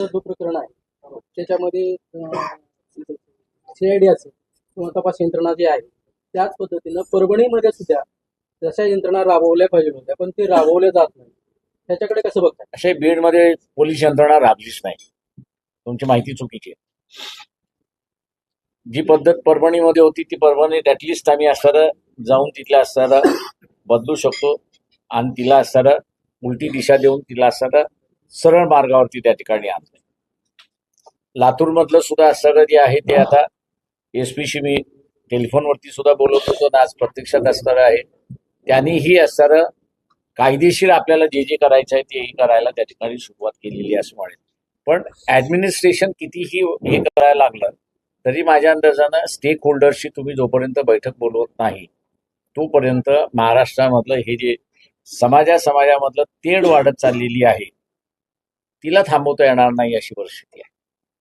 जो प्रकरण आहे त्याच्यामध्ये सीआयडी असेल किंवा तपास यंत्रणा जी आहे त्याच पद्धतीनं परभणीमध्ये सुद्धा जशा यंत्रणा राबवल्या पाहिजे होत्या पण ते राबवल्या जात नाही. त्याच्याकडे कसं बघताय? असे बीडमध्ये पोलीस यंत्रणा राबलीच नाही. तुमची माहिती चुकीची आहे. जी पद्धत परभणीमध्ये होती ती परभणीत ऍटलिस्ट आम्ही असणारं जाऊन तिथल्या असणारं बदलू शकतो आणि तिला असणारं उलटी दिशा देऊन तिला असणारं सरळ मार्गावरती त्या ठिकाणी आणलं. लातूरमधलं सुद्धा असणारं जे आहे ते आता एसपीशी मी टेलिफोनवरती सुद्धा बोलत होतो आणि आज प्रत्यक्षात असणारं आहे. त्यांनीही असणारं कायदेशीर आपल्याला जे जे करायचं आहे तेही करायला त्या ठिकाणी सुरुवात केलेली असं म्हणेल. पण ऍडमिनिस्ट्रेशन कितीही हे करायला लागलं तरी माझ्या अंदाजानं स्टेक होल्डरशी तुम्ही जोपर्यंत बैठक बोलवत नाही तोपर्यंत महाराष्ट्रामधलं हे जे समाजामधलं तेढ वाढत चाललेली आहे तिला थांबवता येणार नाही अशी परिस्थिती आहे.